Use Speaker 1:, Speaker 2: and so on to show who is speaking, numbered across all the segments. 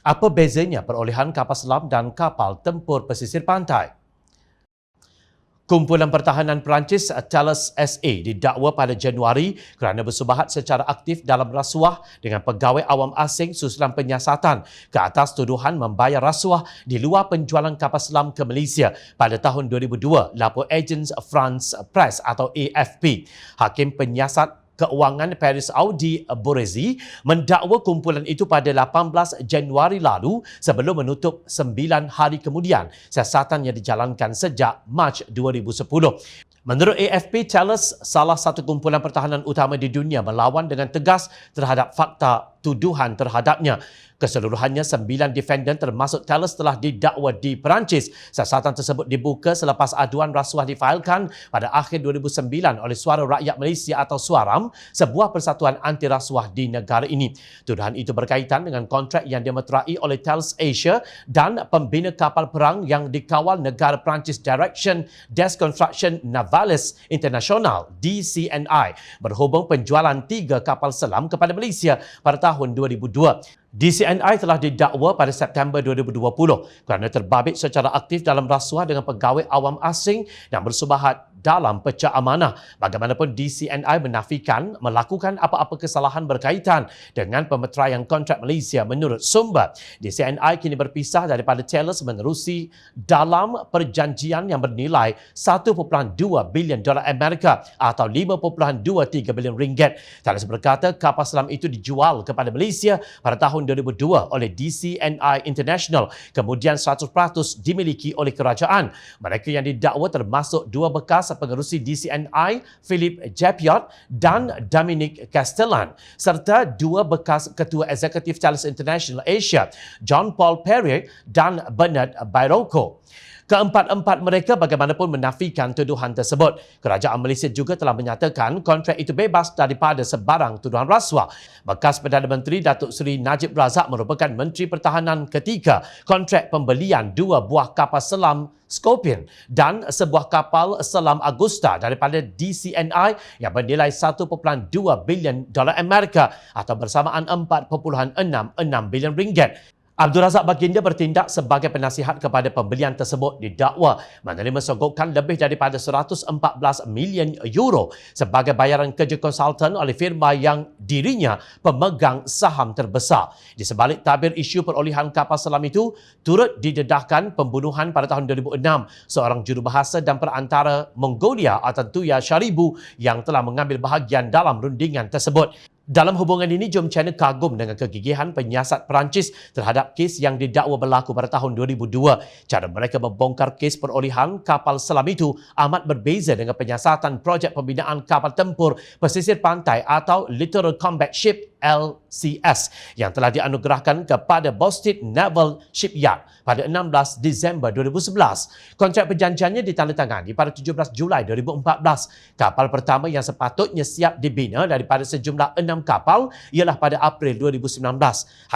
Speaker 1: Apa bezanya perolehan kapal selam dan kapal tempur pesisir pantai? Kumpulan Pertahanan Perancis Thales SA didakwa pada Januari kerana bersubahat secara aktif dalam rasuah dengan pegawai awam asing susulan penyiasatan ke atas tuduhan membayar rasuah di luar penjualan kapal selam ke Malaysia pada tahun 2002, lapor Agence France Presse atau AFP. Hakim penyiasat Keuangan Paris Audi Borezi mendakwa kumpulan itu pada 18 Januari lalu sebelum menutup 9 hari kemudian siasatan yang dijalankan sejak Mac 2010. Menurut AFP, Thales, salah satu kumpulan pertahanan utama di dunia, melawan dengan tegas terhadap fakta tuduhan terhadapnya. Keseluruhannya 9 defendant termasuk Thales telah didakwa di Perancis. Siasatan tersebut dibuka selepas aduan rasuah difailkan pada akhir 2009 oleh Suara Rakyat Malaysia atau Suaram, sebuah persatuan anti rasuah di negara ini. Tuduhan itu berkaitan dengan kontrak yang dimeterai oleh Thales Asia dan pembina kapal perang yang dikawal negara Perancis Direction des Constructions Navales International DCNI berhubung penjualan 3 kapal selam kepada Malaysia pada tahun 2002. DCNI telah didakwa pada September 2020 kerana terbabit secara aktif dalam rasuah dengan pegawai awam asing yang bersubahat dalam pecah amanah. Bagaimanapun, DCNI menafikan melakukan apa-apa kesalahan berkaitan dengan pemeteraian kontrak Malaysia menurut sumber. DCNI kini berpisah daripada Thales menerusi dalam perjanjian yang bernilai 1.2 bilion dolar Amerika atau 5.23 bilion ringgit. Thales berkata kapal selam itu dijual kepada Malaysia pada tahun 2002 oleh DCNI International, kemudian 100% dimiliki oleh kerajaan. Mereka yang didakwa termasuk 2 bekas pengerusi DCNI, Philip Jepiot dan Dominic Castellan, serta 2 bekas ketua eksekutif Thales International Asia, John Paul Perrier dan Bernard Bairoko. Keempat-empat mereka bagaimanapun menafikan tuduhan tersebut. Kerajaan Malaysia juga telah menyatakan kontrak itu bebas daripada sebarang tuduhan rasuah. Bekas Perdana Menteri Datuk Seri Najib Razak merupakan Menteri Pertahanan ketika kontrak pembelian 2 buah kapal selam Scorpion dan sebuah kapal selam Augusta daripada DCNI yang bernilai 1.2 bilion dolar Amerika atau bersamaan 4.66 bilion ringgit. Abdul Razak Baginda bertindak sebagai penasihat kepada pembelian tersebut, didakwa menerima sogokkan lebih daripada 114 million euro sebagai bayaran kerja konsultan oleh firma yang dirinya pemegang saham terbesar. Di sebalik tabir isu perolehan kapal selam itu, turut didedahkan pembunuhan pada tahun 2006 seorang jurubahasa dan perantara Mongolia Atantuya Sharibu yang telah mengambil bahagian dalam rundingan tersebut. Dalam hubungan ini, Jom Channel kagum dengan kegigihan penyiasat Perancis terhadap kes yang didakwa berlaku pada tahun 2002. Cara mereka membongkar kes perolehan kapal selam itu amat berbeza dengan penyiasatan projek pembinaan kapal tempur pesisir pantai atau Littoral Combat Ship LCS yang telah dianugerahkan kepada Boston Naval Shipyard pada 16 Disember 2011. Kontrak perjanjiannya ditandatangani pada 17 Julai 2014. Kapal pertama yang sepatutnya siap dibina daripada sejumlah 6 kapal ialah pada April 2019.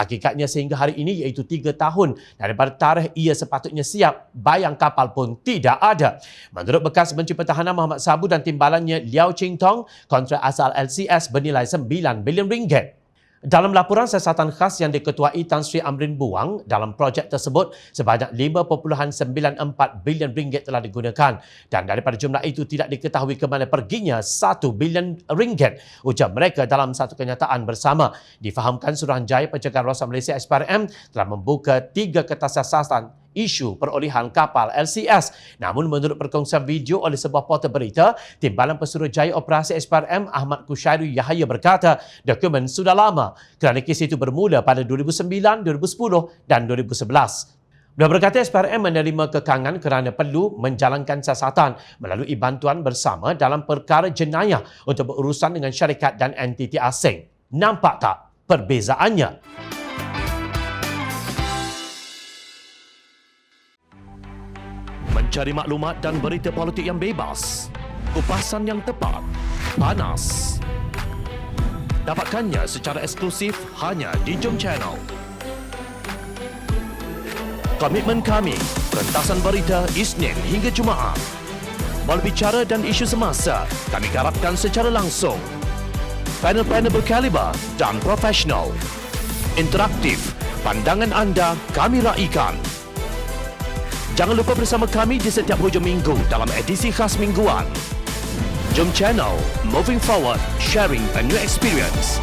Speaker 1: Hakikatnya sehingga hari ini iaitu 3 tahun daripada tarikh ia sepatutnya siap, bayang kapal pun tidak ada. Menurut bekas Menteri Pertahanan Muhammad Sabu dan timbalannya Liao Ching Tong, kontrak asal LCS bernilai 9 bilion ringgit. Dalam laporan siasatan khas yang diketuai Tan Sri Amrin Buang, dalam projek tersebut sebanyak 5.94 bilion ringgit telah digunakan dan daripada jumlah itu tidak diketahui ke mana perginya 1 bilion ringgit, ujar mereka dalam satu kenyataan bersama. Difahamkan Suruhanjaya Pencegahan Rasuah Malaysia SPRM telah membuka 3 kertas siasatan isu perolehan kapal LCS. Namun menurut perkongsian video oleh sebuah portal berita, Timbalan Pesuruhjaya Operasi SPRM Ahmad Kushairi Yahya berkata dokumen sudah lama kerana kes itu bermula pada 2009, 2010 dan 2011. Beliau berkata SPRM menerima kekangan kerana perlu menjalankan siasatan melalui bantuan bersama dalam perkara jenayah untuk berurusan dengan syarikat dan entiti asing. Nampak tak perbezaannya? Mencari maklumat dan berita politik yang bebas, kupasan yang tepat, panas. Dapatkannya secara eksklusif hanya di Jom Channel. Komitmen kami, rentasan berita Isnin hingga Jumaat. Berbicara dan isu semasa, kami garapkan secara langsung. Panel-panel berkaliber dan profesional. Interaktif, Pandangan anda kami raikan. Jangan lupa bersama kami di setiap hujung minggu dalam edisi khas mingguan. Jom channel, moving forward, sharing a new experience.